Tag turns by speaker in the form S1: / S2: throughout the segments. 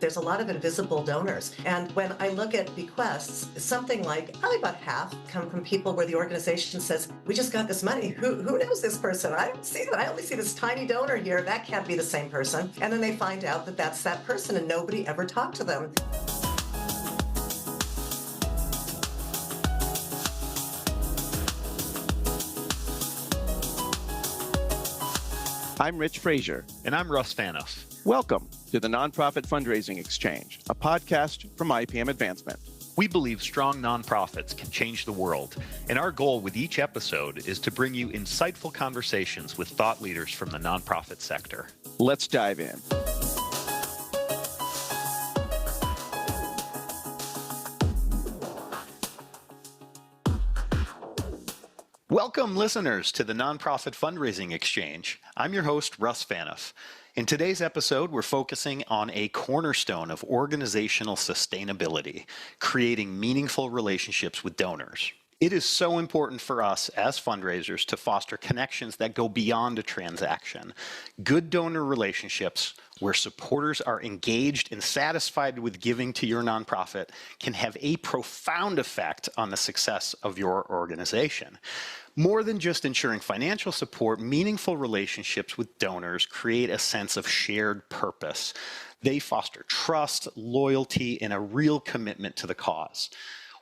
S1: there's a lot of invisible donors. And when I look at bequests, something like probably about half come from people where the organization says, we just got this money. Who knows this person? I don't see that. I only see this tiny donor here. That can't be the same person. And then they find out that that's that person and nobody ever talked to them.
S2: I'm Rich Frazier.
S3: And I'm Russ Fanoff.
S2: Welcome to the Nonprofit Fundraising Exchange, a podcast from IPM Advancement.
S3: We believe strong nonprofits can change the world, and our goal with each episode is to bring you insightful conversations with thought leaders from the nonprofit sector.
S2: Let's dive in.
S3: Welcome, listeners, to the Nonprofit Fundraising Exchange. I'm your host, Russ Fanoff. In today's episode, we're focusing on a cornerstone of organizational sustainability, creating meaningful relationships with donors. It is so important for us as fundraisers to foster connections that go beyond a transaction. Good donor relationships where supporters are engaged and satisfied with giving to your nonprofit can have a profound effect on the success of your organization. More than just ensuring financial support, meaningful relationships with donors create a sense of shared purpose. They foster trust, loyalty, and a real commitment to the cause.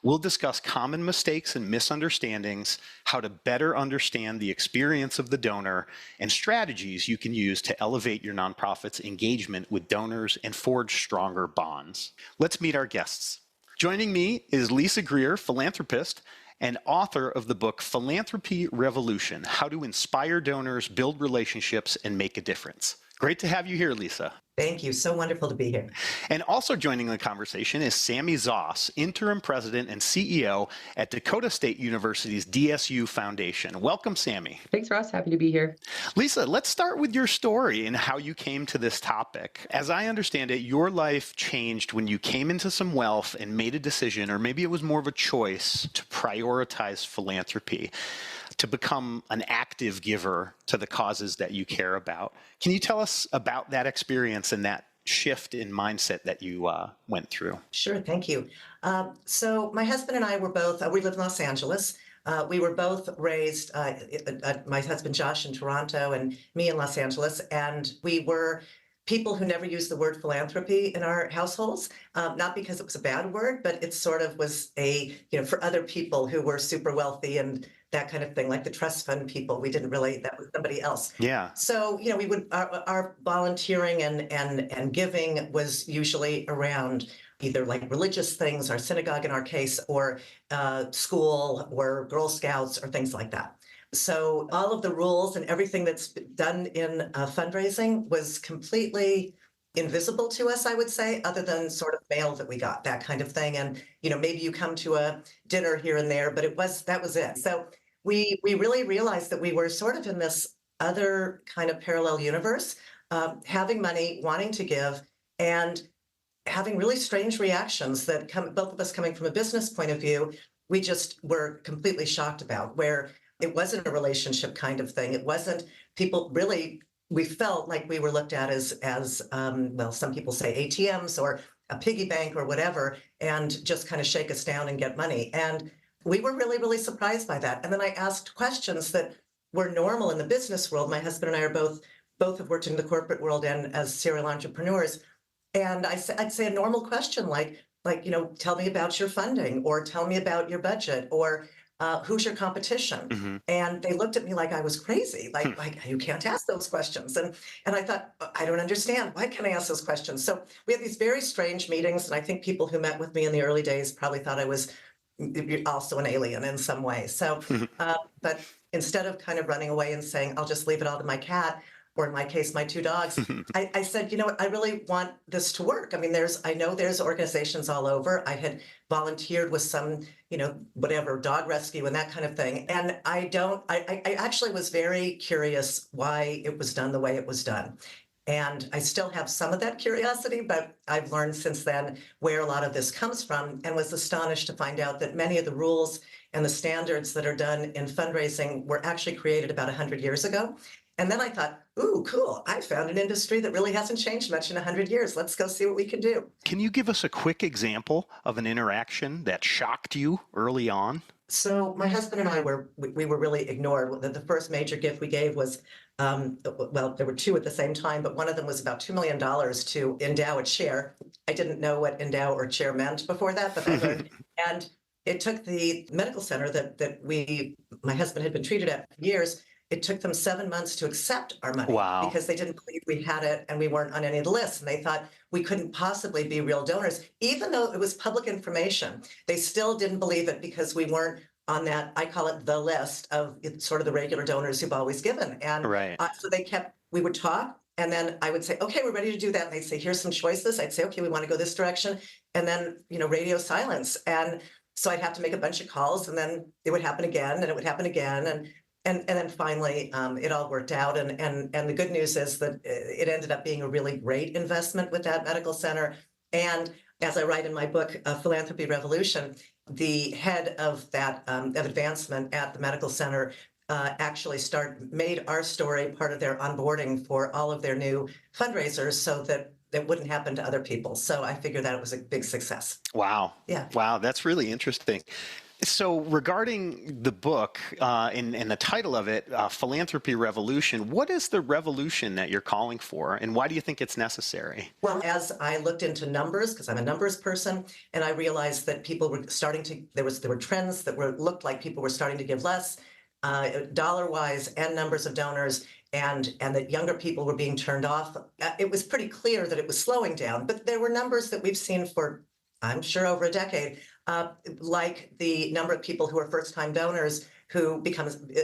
S3: We'll discuss common mistakes and misunderstandings, how to better understand the experience of the donor, and strategies you can use to elevate your nonprofit's engagement with donors and forge stronger bonds. Let's meet our guests. Joining me is Lisa Greer, philanthropist and author of the book Philanthropy Revolution: How to Inspire Donors, Build Relationships, and Make a Difference. Great to have you here, Lisa.
S1: Thank you. So wonderful to be here.
S3: And also joining the conversation is Sami Zoss, interim president and CEO at Dakota State University's DSU Foundation. Welcome, Sami.
S4: Thanks, Ross. Happy to be here.
S3: Lisa, let's start with your story and how you came to this topic. As I understand it, your life changed when you came into some wealth and made a decision, or maybe it was more of a choice, to prioritize philanthropy, to become an active giver to the causes that you care about. Can you tell us about that experience and that shift in mindset that you went through?
S1: Sure, thank you. So my husband and I were both, we live in Los Angeles. We were both raised, my husband Josh in Toronto and me in Los Angeles, and we were people who never used the word philanthropy in our households, not because it was a bad word, but it sort of was for other people who were super wealthy and that kind of thing, like the trust fund people. We didn't really, that was somebody else.
S3: Yeah.
S1: So, we would, our volunteering and giving was usually around either like religious things, our synagogue in our case, or school or Girl Scouts or things like that. So all of the rules and everything that's done in fundraising was completely invisible to us, I would say, other than sort of mail that we got, that kind of thing. And, maybe you come to a dinner here and there, but that was it. So we really realized that we were sort of in this other kind of parallel universe, having money, wanting to give, and having really strange reactions that both of us coming from a business point of view, we just were completely shocked about, where it wasn't a relationship kind of thing. It wasn't people really, we felt like we were looked at as well, some people say ATMs or a piggy bank or whatever, and just kind of shake us down and get money. And we were really, really surprised by that. And then I asked questions that were normal in the business world. My husband and I are both have worked in the corporate world and as serial entrepreneurs. And I'd say a normal question like, tell me about your funding, or tell me about your budget, or who's your competition? Mm-hmm. And they looked at me like I was crazy, like you can't ask those questions. And I thought, I don't understand. Why can't I ask those questions? So we had these very strange meetings. And I think people who met with me in the early days probably thought I was also an alien in some way. So, but instead of kind of running away and saying, I'll just leave it all to my cat, or in my case, my two dogs, I said, I really want this to work. I mean, I know there's organizations all over. I had volunteered with some, whatever, dog rescue and that kind of thing. And I actually was very curious why it was done the way it was done. And I still have some of that curiosity, but I've learned since then where a lot of this comes from, and was astonished to find out that many of the rules and the standards that are done in fundraising were actually created about 100 years ago. And then I thought, ooh, cool. I found an industry that really hasn't changed much in 100 years. Let's go see what we can do.
S3: Can you give us a quick example of an interaction that shocked you early on?
S1: So my husband and I we were really ignored. The first major gift we gave was, well, there were two at the same time, but one of them was about $2 million to endow a chair. I didn't know what endow or chair meant before that, but I learned. And it took the medical center that my husband had been treated at for years. It took them 7 months to accept our money because they didn't believe we had it and we weren't on any of the lists. And they thought we couldn't possibly be real donors. Even though it was public information, they still didn't believe it because we weren't on that, I call it the list of sort of the regular donors who've always given. And so we would talk, and then I would say, okay, we're ready to do that. And they'd say, here's some choices. I'd say, okay, we want to go this direction. And then, radio silence. And so I'd have to make a bunch of calls, and then it would happen again, and it would happen again. And then finally, it all worked out. And the good news is that it ended up being a really great investment with that medical center. And as I write in my book, Philanthropy Revolution, the head of that advancement at the medical center actually made our story part of their onboarding for all of their new fundraisers so that that wouldn't happen to other people. So I figured that it was a big success.
S3: Wow.
S1: Yeah.
S3: Wow. That's really interesting. So regarding the book and the title of it, Philanthropy Revolution, what is the revolution that you're calling for, and why do you think it's necessary?
S1: Well, as I looked into numbers, because I'm a numbers person, and I realized that people were starting to, there were trends that looked like people were starting to give less, dollar-wise and numbers of donors, and that younger people were being turned off. It was pretty clear that it was slowing down, but there were numbers that we've seen for, I'm sure, over a decade, like the number of people who are first-time donors who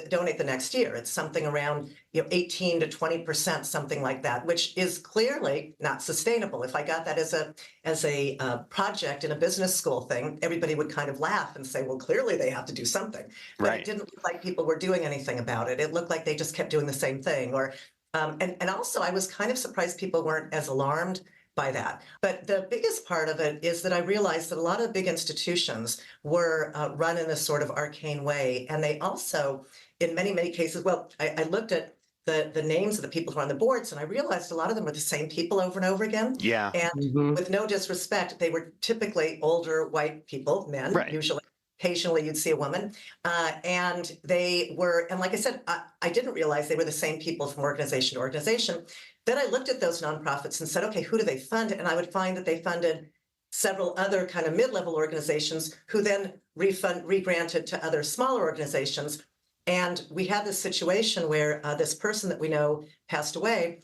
S1: donate the next year. It's something around 18 to 20%, something like that, which is clearly not sustainable. If I got that as a project in a business school thing, everybody would kind of laugh and say, well, clearly they have to do something. But it didn't look like people were doing anything about it. It looked like they just kept doing the same thing. And also, I was kind of surprised people weren't as alarmed by that. But the biggest part of it is that I realized that a lot of big institutions were run in this sort of arcane way. And they also, in many, many cases, well, I looked at the names of the people who are on the boards, and I realized a lot of them were the same people over and over again.
S3: Yeah.
S1: And with no disrespect, they were typically older white people, men, usually. Occasionally you'd see a woman. And they were, and like I said, I didn't realize they were the same people from organization to organization. Then I looked at those nonprofits and said, okay, who do they fund? And I would find that they funded several other kind of mid-level organizations who then regranted to other smaller organizations. And we had this situation where this person that we know passed away,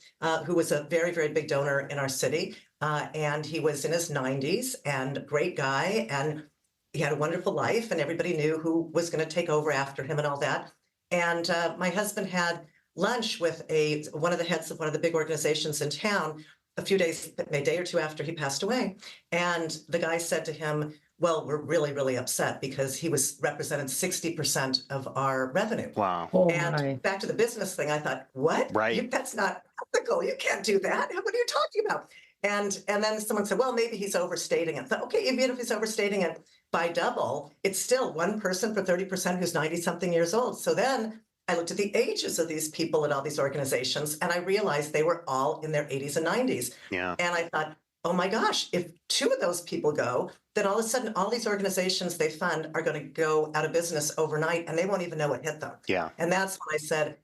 S1: who was a very, very big donor in our city. And he was in his 90s and a great guy. And he had a wonderful life, and everybody knew who was going to take over after him and all that. And my husband had lunch with one of the heads of one of the big organizations in town a day or two after he passed away. And the guy said to him, well, we're really, really upset because he represented 60% of our revenue.
S3: Wow.
S1: Back to the business thing, I thought, what?
S3: Right.
S1: That's not ethical. You can't do that. What are you talking about? And then someone said, well, maybe he's overstating it. I thought, okay, even if he's overstating it by double, it's still one person for 30% who's 90-something years old. So then I looked at the ages of these people at all these organizations, and I realized they were all in their 80s and 90s.
S3: Yeah.
S1: And I thought, oh my gosh, if two of those people go, then all of a sudden, all these organizations they fund are going to go out of business overnight, and they won't even know what hit them.
S3: Yeah.
S1: And that's when I said,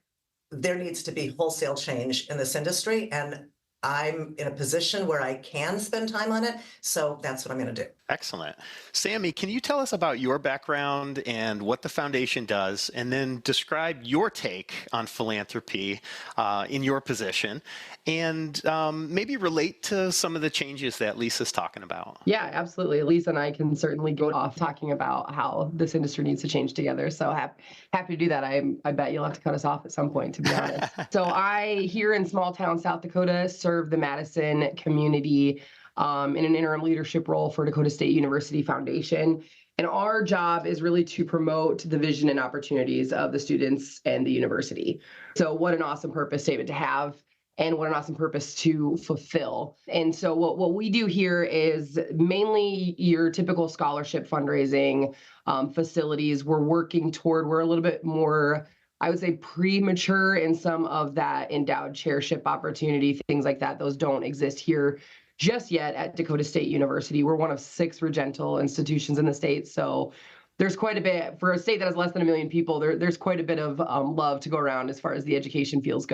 S1: there needs to be wholesale change in this industry. And I'm in a position where I can spend time on it. So that's what I'm going to do.
S3: Excellent. Sami, can you tell us about your background and what the foundation does, and then describe your take on philanthropy in your position, and maybe relate to some of the changes that Lisa's talking about?
S4: Yeah, absolutely. Lisa and I can certainly go off talking about how this industry needs to change together. So happy to do that. I bet you'll have to cut us off at some point, to be honest. So I, here in small town South Dakota, serve the Madison community in an interim leadership role for Dakota State University Foundation. And our job is really to promote the vision and opportunities of the students and the university. So what an awesome purpose statement to have, and what an awesome purpose to fulfill. And so what we do here is mainly your typical scholarship fundraising facilities. We're a little bit more I would say premature in some of that endowed chairship opportunity, things like that. Those don't exist here just yet at Dakota State University. We're one of 6 Regental institutions in the state. So there's quite a bit, for a state that has less than 1 million people, there's quite a bit of love to go around as far as the education field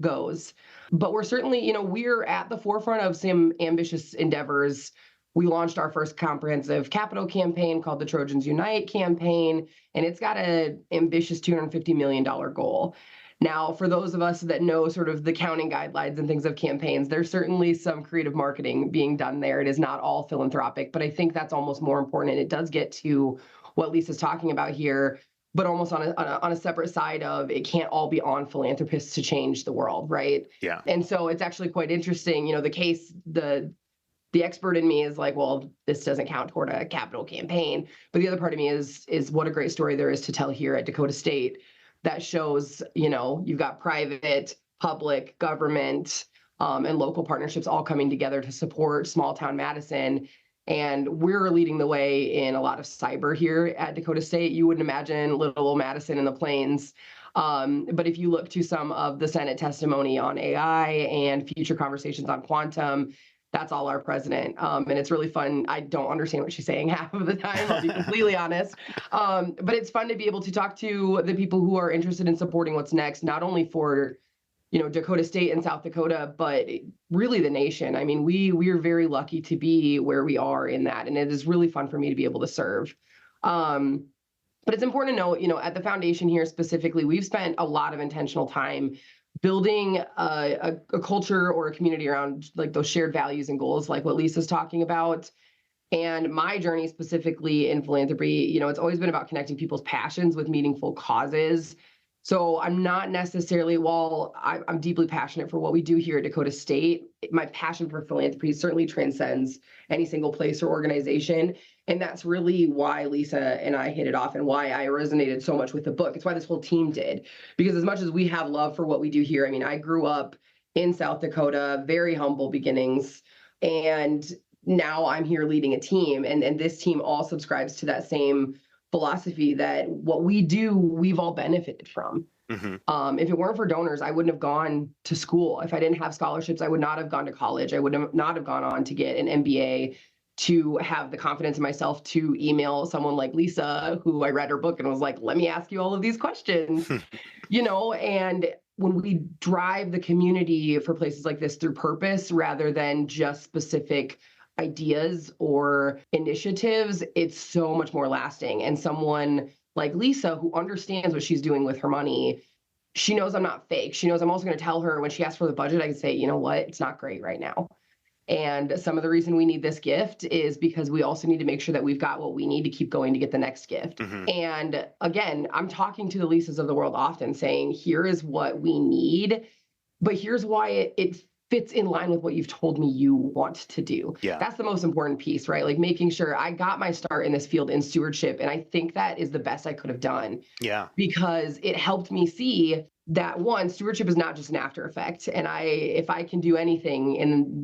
S4: goes. But we're certainly, we're at the forefront of some ambitious endeavors. We launched our first comprehensive capital campaign called the Trojans Unite campaign, and it's got an ambitious $250 million goal. Now, for those of us that know sort of the counting guidelines and things of campaigns, there's certainly some creative marketing being done there. It is not all philanthropic, but I think that's almost more important. And it does get to what Lisa's talking about here, but almost on a separate side of it can't all be on philanthropists to change the world, right?
S3: Yeah.
S4: And so it's actually quite interesting. The expert in me is like, well, this doesn't count toward a capital campaign. But the other part of me is what a great story there is to tell here at Dakota State that shows, you've got private, public, government, and local partnerships all coming together to support small town Madison. And we're leading the way in a lot of cyber here at Dakota State. You wouldn't imagine little old Madison in the plains. But if you look to some of the Senate testimony on AI and future conversations on quantum, that's all our president. And it's really fun. I don't understand what she's saying half of the time, I'll be completely honest. But it's fun to be able to talk to the people who are interested in supporting what's next, not only for, Dakota State and South Dakota, but really the nation. I mean, we are very lucky to be where we are in that. And it is really fun for me to be able to serve. But it's important to note, at the foundation here specifically, we've spent a lot of intentional time building a culture or a community around like those shared values and goals, like what Lisa's talking about. And my journey specifically in philanthropy, it's always been about connecting people's passions with meaningful causes. So I'm not necessarily, while I'm deeply passionate for what we do here at Dakota State, my passion for philanthropy certainly transcends any single place or organization. And that's really why Lisa and I hit it off and why I resonated so much with the book. It's why this whole team did. Because as much as we have love for what we do here, I mean, I grew up in South Dakota, very humble beginnings. And now I'm here leading a team. And this team all subscribes to that same philosophy that what we do, we've all benefited from. Mm-hmm. If it weren't for donors, I wouldn't have gone to school. If I didn't have scholarships, I would not have gone to college. I would not have gone on to get an MBA, to have the confidence in myself to email someone like Lisa, who I read her book and was like, let me ask you all of these questions, and when we drive the community for places like this through purpose, rather than just specific ideas or initiatives, it's so much more lasting. And someone like Lisa, who understands what she's doing with her money, she knows I'm not fake. She knows I'm also going to tell her when she asks for the budget, I can say, you know what, it's not great right now. And some of the reason we need this gift is because we also need to make sure that we've got what we need to keep going to get the next gift. Mm-hmm. And again, I'm talking to the Lisas of the world often saying, here is what we need, but here's why it fits in line with what you've told me you want to do. Yeah. That's the most important piece, right? Like making sure I got my start in this field in stewardship. And I think that is the best I could have done. Yeah. Because it helped me see that one, stewardship is not just an after effect. And if I can do anything in,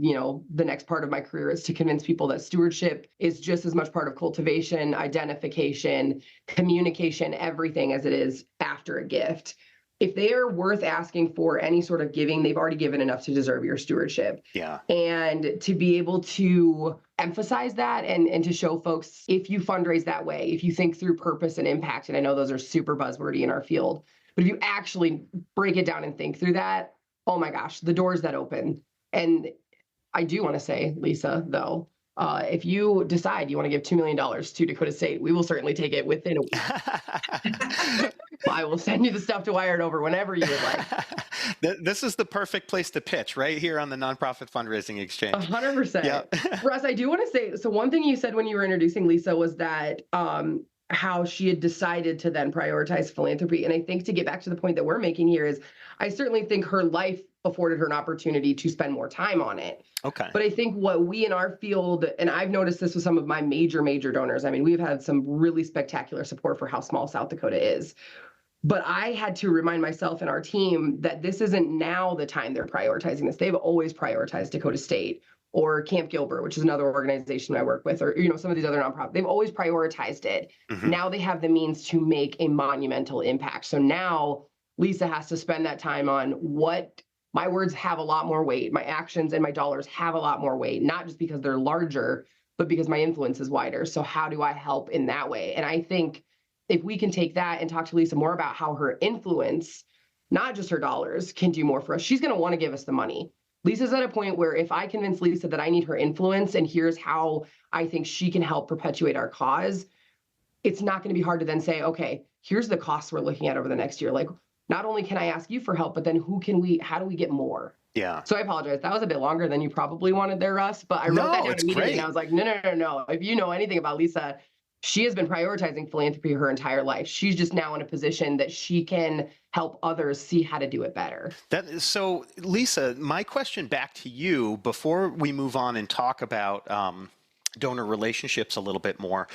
S4: the next part of my career is to convince people that stewardship is just as much part of cultivation, identification, communication, everything as it is after a gift. If they are worth asking for any sort of giving, they've already given enough to deserve your stewardship. Yeah. And to be able to emphasize that and to show folks, if you fundraise that way, if you think through purpose and impact, and I know those are super buzzwordy in our field, but if you actually break it down and think through that, oh my gosh, the doors that open. And I do want to say, Lisa, though, if you decide you want to give $2 million to Dakota State, we will certainly take it within a week. I will send you the stuff to wire it over whenever you would like.
S3: This is the perfect place to pitch, right here on the Nonprofit Fundraising Exchange.
S4: 100%. Yep. Russ, I do want to say, so one thing you said when you were introducing Lisa was that how she had decided to then prioritize philanthropy. And I think to get back to the point that we're making here is, I certainly think her life afforded her an opportunity to spend more time on it. Okay. But I think what we in our field, and I've noticed this with some of my major donors, I mean, we've had some really spectacular support for how small South Dakota is. But I had to remind myself and our team that this isn't now the time they're prioritizing this. They've always prioritized Dakota State. or Camp Gilbert, which is another organization I work with, or some of these other nonprofits. They've always prioritized it. Now they have the means to make a monumental impact. So now Lisa has to spend that time on what my words have a lot more weight. My actions and my dollars have a lot more weight, not just because they're larger, but because my influence is wider. So how do I help in that way? And I think if we can take that and talk to Lisa more about how her influence, not just her dollars, can do more for us, she's going to want to give us the money. Lisa's at a point where if I convince Lisa that I need her influence and here's how I think she can help perpetuate our cause, it's not going to be hard to then say, okay, here's the costs we're looking at over the next year. Like, not only can I ask you for help, but then how do we get more?
S3: Yeah.
S4: So I apologize. That was a bit longer than you probably wanted there, Russ, but I wrote that down immediately.
S3: Great.
S4: And I was like, no. If you know anything about Lisa, she has been prioritizing philanthropy her entire life. She's just now in a position that she can help others see how to do it better.
S3: So, Lisa, my question back to you before we move on and talk about donor relationships a little bit more,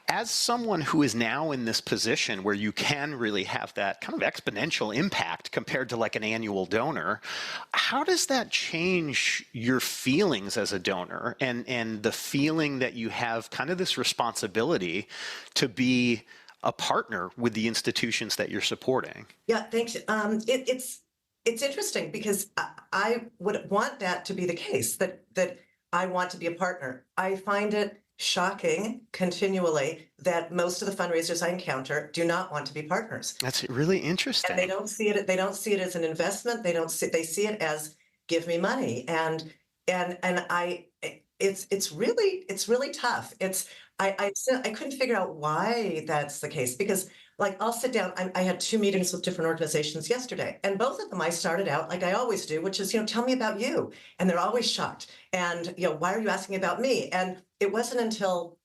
S3: as someone who is now in this position where you can really have that kind of exponential impact compared to like an annual donor, how does that change your feelings as a donor and the feeling that you have kind of this responsibility to be a partner with the institutions that you're supporting?
S1: Yeah, thanks. It's interesting because I would want that to be the case, that I want to be a partner. I find it shocking continually that most of the fundraisers I encounter do not want to be partners.
S3: That's really interesting.
S1: And they don't see it as an investment. They see it as give me money. And it's really tough. I couldn't figure out why that's the case, because like I'll sit down, I had 2 meetings with different organizations yesterday, and both of them I started out like I always do, which is, tell me about you. And they're always shocked. And, why are you asking about me? And it wasn't until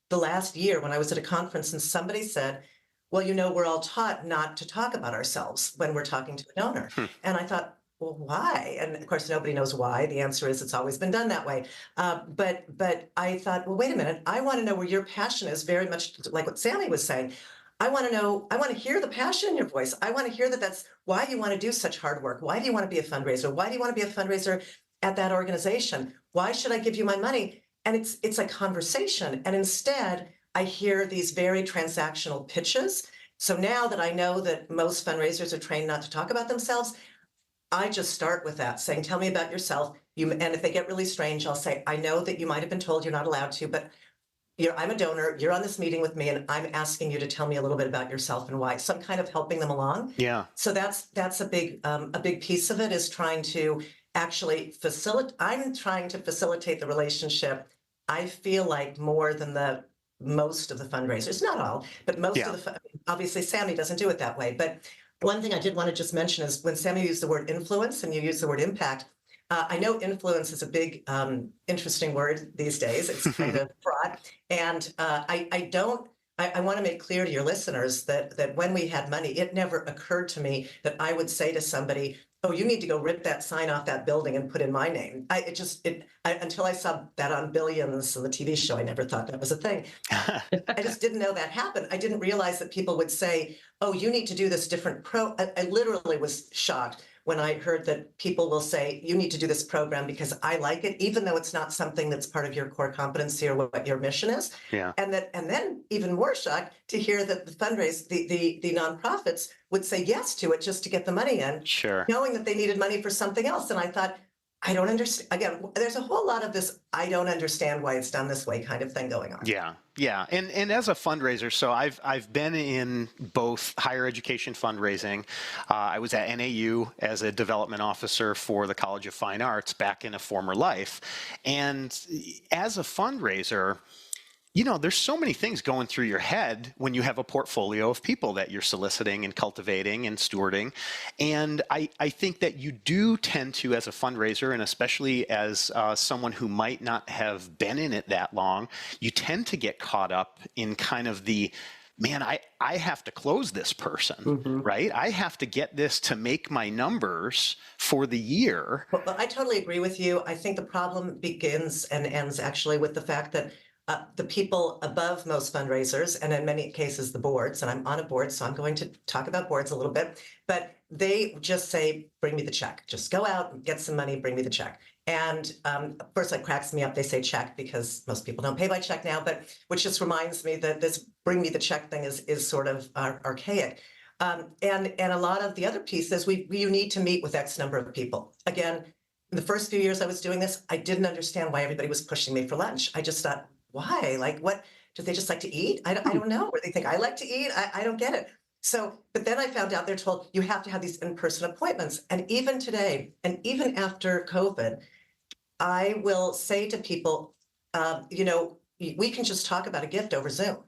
S1: the last year when I was at a conference and somebody said, well, we're all taught not to talk about ourselves when we're talking to a donor. And I thought, well, why? And of course, nobody knows why. The answer is it's always been done that way. But I thought, well, wait a minute. I want to know where your passion is, very much like what Sami was saying. I want to hear the passion in your voice. I want to hear that's why you want to do such hard work. Why do you want to be a fundraiser? Why do you want to be a fundraiser at that organization? Why should I give you my money? And it's a conversation. And instead, I hear these very transactional pitches. So now that I know that most fundraisers are trained not to talk about themselves, I just start with that, saying, tell me about yourself. And if they get really strange, I'll say, I know that you might have been told you're not allowed to, but I'm a donor, you're on this meeting with me, and I'm asking you to tell me a little bit about yourself and why. So I'm kind of helping them along.
S3: Yeah.
S1: So that's a big piece of it, is trying to actually I'm trying to facilitate the relationship. I feel like more than most of the fundraisers, not all, but most of the, obviously Sami doesn't do it that way. But one thing I did want to just mention is when Sami used the word influence and you use the word impact, I know influence is a big, interesting word these days. It's kind of broad. And I want to make clear to your listeners that when we had money, it never occurred to me that I would say to somebody, oh, you need to go rip that sign off that building and put in my name. Until I saw that on Billions, on the TV show, I never thought that was a thing. I just didn't know that happened. I didn't realize that people would say, oh, you need to do this different I literally was shocked when I heard that people will say, you need to do this program because I like it, even though it's not something that's part of your core competency or what your mission is.
S3: Yeah.
S1: And then even more shocked to hear that the nonprofits would say yes to it just to get the money in,
S3: Sure,
S1: knowing that they needed money for something else. And I thought, I don't understand. Again, there's a whole lot of this, I don't understand why it's done this way kind of thing going on.
S3: Yeah. Yeah. And as a fundraiser, so I've been in both higher education fundraising. I was at NAU as a development officer for the College of Fine Arts back in a former life. And as a fundraiser, there's so many things going through your head when you have a portfolio of people that you're soliciting and cultivating and stewarding. And I think that you do tend to, as a fundraiser, and especially as someone who might not have been in it that long, you tend to get caught up in kind of the, man, I have to close this person, right? I have to get this to make my numbers for the year.
S1: Well, I totally agree with you. I think the problem begins and ends actually with the fact that the people above most fundraisers, and in many cases the boards, and I'm on a board, so I'm going to talk about boards a little bit, but they just say, bring me the check. Just go out and get some money, bring me the check. And first, it cracks me up. They say check because most people don't pay by check now, but which just reminds me that this bring me the check thing is sort of archaic. And a lot of the other pieces, you need to meet with X number of people. Again, in the first few years I was doing this, I didn't understand why everybody was pushing me for lunch. I just thought, why? Like, what? Do they just like to eat? I don't know. Or they think I like to eat? I don't get it. So, but then I found out they're told you have to have these in-person appointments. And even today, and even after COVID, I will say to people, we can just talk about a gift over Zoom.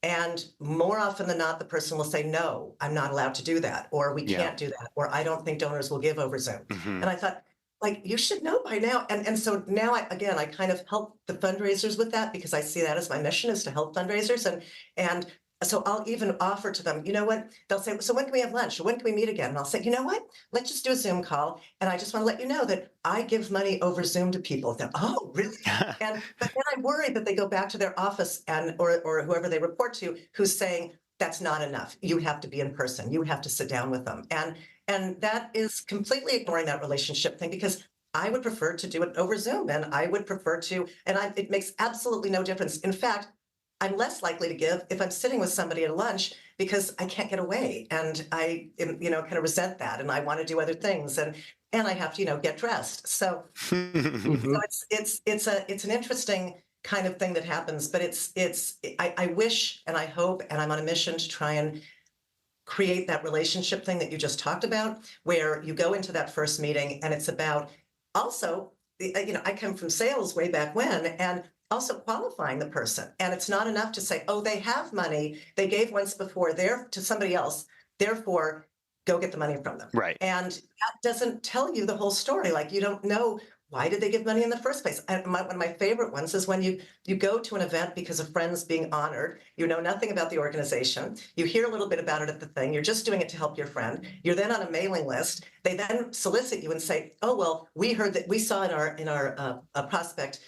S1: And more often than not, the person will say, no, I'm not allowed to do that, or we can't do that, or I don't think donors will give over Zoom. And I thought, like, you should know by now. And so now, I kind of help the fundraisers with that because I see that as my mission is to help fundraisers. And so I'll even offer to them, you know what, they'll say, so when can we have lunch? Or when can we meet again? And I'll say, you know what, let's just do a Zoom call. And I just want to let you know that I give money over Zoom to people. They're, oh, really? But then I worry that they go back to their office or whoever they report to who's saying, that's not enough. You have to be in person. You have to sit down with them. And that is completely ignoring that relationship thing because I would prefer to do it over Zoom and I would prefer to, it makes absolutely no difference. In fact, I'm less likely to give if I'm sitting with somebody at lunch because I can't get away and I, kind of resent that and I want to do other things and I have to, get dressed. So, so it's an interesting kind of thing that happens, but I wish and I hope and I'm on a mission to try and create that relationship thing that you just talked about, where you go into that first meeting and it's about also, I come from sales way back when, and also qualifying the person. And it's not enough to say, oh, they have money. They gave once before to somebody else. Therefore, go get the money from them.
S3: Right.
S1: And that doesn't tell you the whole story. Like, you don't know why did they give money in the first place? One of my favorite ones is when you go to an event because a friend's being honored. You know nothing about the organization. You hear a little bit about it at the thing. You're just doing it to help your friend. You're then on a mailing list. They then solicit you and say, oh, well, we heard that we saw in our prospect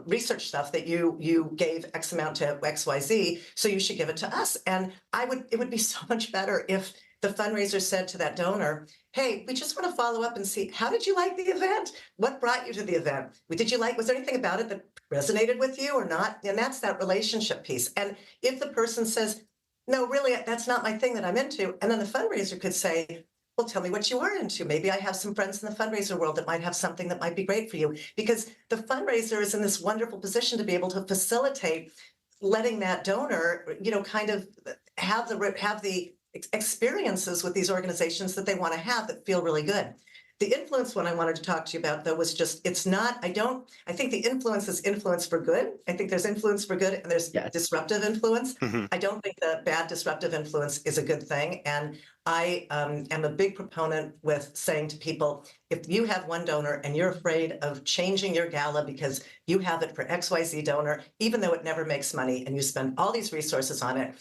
S1: research stuff that you gave X amount to XYZ, so you should give it to us. And it would be so much better if the fundraiser said to that donor, hey, we just want to follow up and see, how did you like the event? What brought you to the event? Was there anything about it that resonated with you or not? And that's that relationship piece. And if the person says, no, really, that's not my thing that I'm into, and then the fundraiser could say, well, tell me what you are into. Maybe I have some friends in the fundraiser world that might have something that might be great for you. Because the fundraiser is in this wonderful position to be able to facilitate letting that donor, kind of have the experiences with these organizations that they want to have that feel really good. The influence one I wanted to talk to you about, though, was just, I think the influence is influence for good. I think there's influence for good and there's disruptive influence. I don't think that bad disruptive influence is a good thing. And I am a big proponent with saying to people, if you have one donor and you're afraid of changing your gala because you have it for XYZ donor, even though it never makes money and you spend all these resources on it,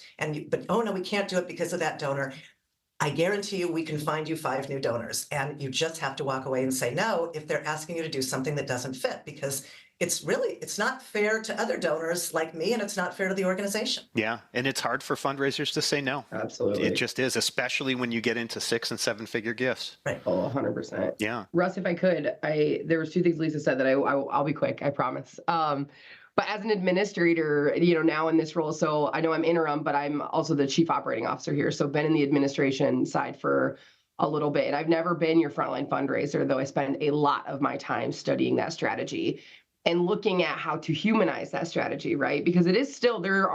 S1: but oh no, we can't do it because of that donor, I guarantee you we can find you 5 new donors. And you just have to walk away and say no if they're asking you to do something that doesn't fit, because it's not fair to other donors like me, and it's not fair to the organization.
S3: Yeah. And it's hard for fundraisers to say no.
S4: Absolutely.
S3: It just is, especially when you get into 6- and 7-figure gifts.
S1: Right.
S4: Oh, 100%.
S3: Yeah.
S4: Russ, if I could, there was 2 things Lisa said that I'll be quick, I promise. But as an administrator, now in this role, so I know I'm interim, but I'm also the chief operating officer here. So been in the administration side for a little bit. And I've never been your frontline fundraiser, though I spend a lot of my time studying that strategy and looking at how to humanize that strategy, right? Because it is still, there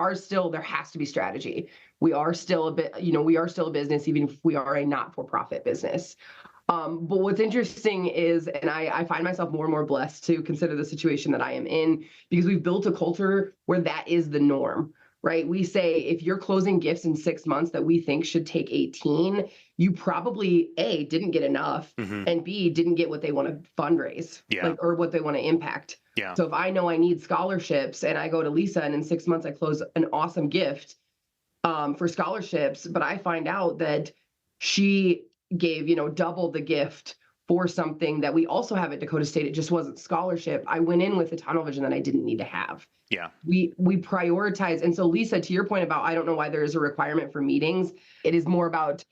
S4: has to be strategy. We are still a business, even if we are a not-for-profit business. But what's interesting is, and I find myself more and more blessed to consider the situation that I am in, because we've built a culture where that is the norm, right? We say, if you're closing gifts in 6 months that we think should take 18, you probably A, didn't get enough, and B, didn't get what they want to fundraise, or what they want to impact.
S3: Yeah.
S4: So if I know I need scholarships and I go to Lisa and in 6 months I close an awesome gift for scholarships, but I find out that she gave, double the gift for something that we also have at Dakota State. It just wasn't scholarship. I went in with a tunnel vision that I didn't need to have.
S3: Yeah.
S4: We prioritize. And so Lisa, to your point about, I don't know why there is a requirement for meetings. It is more about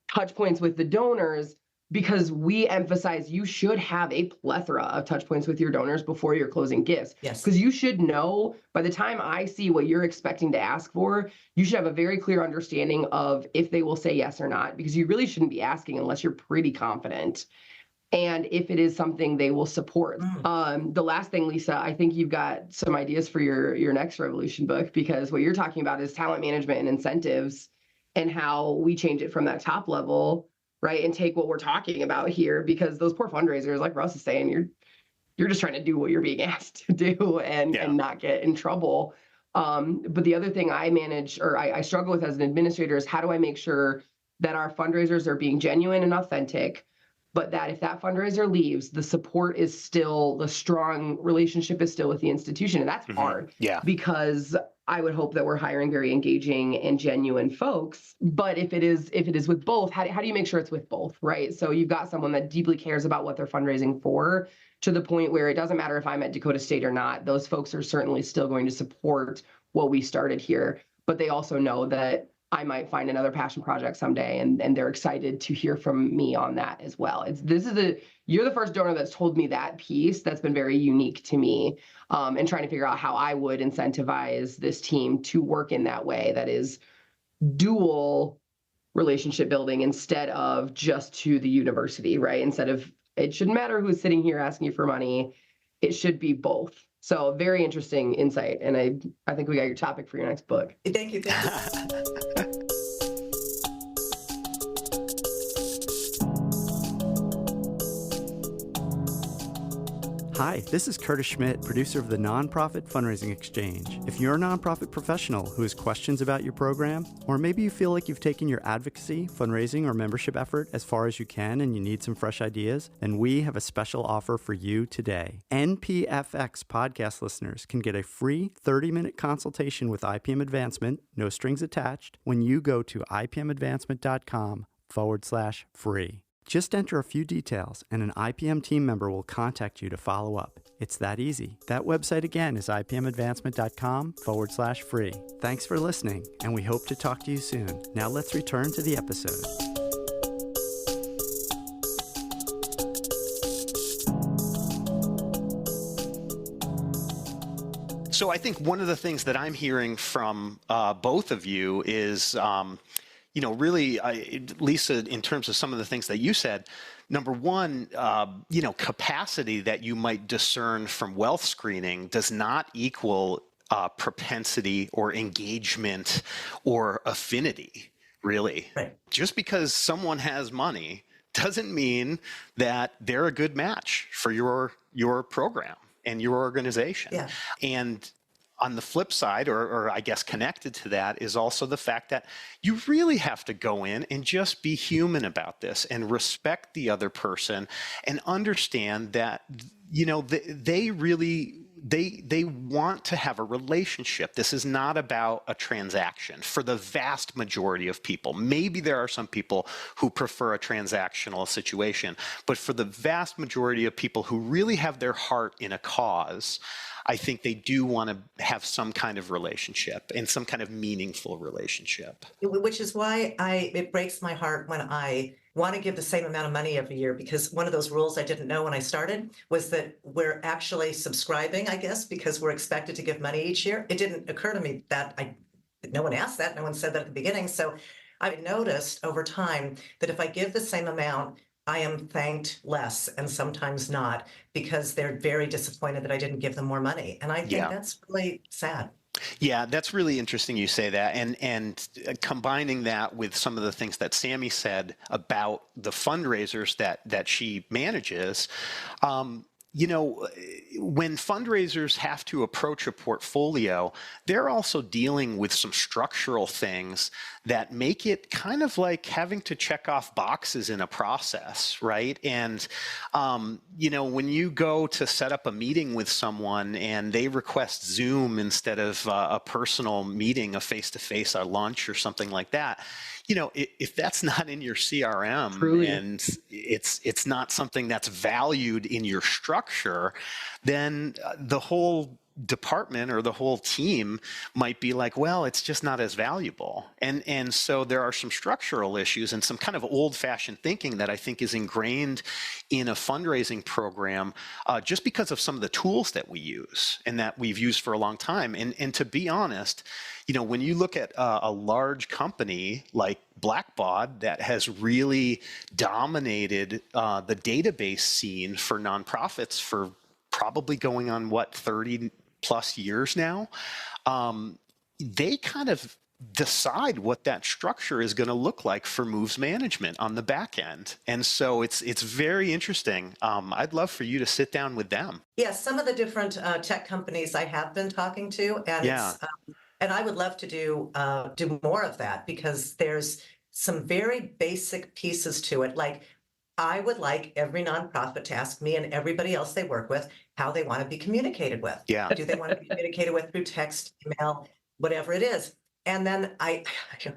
S4: touch points with the donors, because we emphasize you should have a plethora of touch points with your donors before you're closing gifts.
S1: Yes.
S4: Because you should know, by the time I see what you're expecting to ask for, you should have a very clear understanding of if they will say yes or not, because you really shouldn't be asking unless you're pretty confident. And if it is something they will support. The last thing, Lisa, I think you've got some ideas for your next Revolution book, because what you're talking about is talent management and incentives and how we change it from that top level, right? And take what we're talking about here, because those poor fundraisers, like Russ is saying, you're just trying to do what you're being asked to do and not get in trouble. But the other thing I manage, or I struggle with as an administrator, is how do I make sure that our fundraisers are being genuine and authentic, but that if that fundraiser leaves, the support is still, the strong relationship is still with the institution. And that's hard.
S3: Yeah.
S4: Because I would hope that we're hiring very engaging and genuine folks. But if it is with both, how do you make sure it's with both, right? So you've got someone that deeply cares about what they're fundraising for, to the point where it doesn't matter if I'm at Dakota State or not. Those folks are certainly still going to support what we started here. But they also know that I might find another passion project someday, and they're excited to hear from me on that as well. You're the first donor that's told me that piece that's been very unique to me, and trying to figure out how I would incentivize this team to work in that way that is dual relationship building instead of just to the university, right? Instead of, it shouldn't matter who's sitting here asking you for money, it should be both. So very interesting insight, and I think we got your topic for your next book.
S1: Thank you.
S5: Hi, this is Curtis Schmidt, producer of the Nonprofit Fundraising Exchange. If you're a nonprofit professional who has questions about your program, or maybe you feel like you've taken your advocacy, fundraising, or membership effort as far as you can and you need some fresh ideas, then we have a special offer for you today. NPFX podcast listeners can get a free 30-minute consultation with IPM Advancement, no strings attached, when you go to ipmadvancement.com/free. Just enter a few details and an IPM team member will contact you to follow up. It's that easy. That website again is ipmadvancement.com/free. Thanks for listening, and we hope to talk to you soon. Now let's return to the episode.
S3: So I think one of the things that I'm hearing from both of you is, really, Lisa, in terms of some of the things that you said, number one, capacity that you might discern from wealth screening does not equal propensity or engagement or affinity, really.
S1: Right.
S3: Just because someone has money doesn't mean that they're a good match for your program and your organization.
S1: Yeah.
S3: And on the flip side, or I guess connected to that, is also the fact that you really have to go in and just be human about this and respect the other person and understand that, they want to have a relationship. This is not about a transaction for the vast majority of people. Maybe there are some people who prefer a transactional situation, but for the vast majority of people who really have their heart in a cause, I think they do want to have some kind of relationship and some kind of meaningful relationship.
S1: Which is why it breaks my heart when I want to give the same amount of money every year, because one of those rules I didn't know when I started was that we're actually subscribing, I guess, because we're expected to give money each year. It didn't occur to me that no one asked that. No one said that at the beginning. So I've noticed over time that if I give the same amount, I am thanked less and sometimes not, because they're very disappointed that I didn't give them more money. And I think that's really sad.
S3: Yeah, that's really interesting you say that. And combining that with some of the things that Sami said about the fundraisers that she manages, when fundraisers have to approach a portfolio, they're also dealing with some structural things that make it kind of like having to check off boxes in a process, right? And, when you go to set up a meeting with someone and they request Zoom instead of a personal meeting, a face-to-face, a lunch or something like that, if that's not in your CRM
S4: Truly.
S3: And it's not something that's valued in your structure, then the whole department or the whole team might be like, well, it's just not as valuable. And so there are some structural issues and some kind of old-fashioned thinking that I think is ingrained in a fundraising program just because of some of the tools that we use and that we've used for a long time. And to be honest, when you look at a large company like Blackbaud that has really dominated the database scene for nonprofits for probably going on 30 plus years now, they kind of decide what that structure is going to look like for moves management on the back end. And so it's very interesting. I'd love for you to sit down with them.
S1: Yeah, some of the different tech companies I have been talking to, and and I would love to do more of that, because there's some very basic pieces to it. Like, I would like every nonprofit to ask me and everybody else they work with how they want to be communicated with.
S3: Yeah.
S1: Do they want to be communicated with through text, email, whatever it is? And then I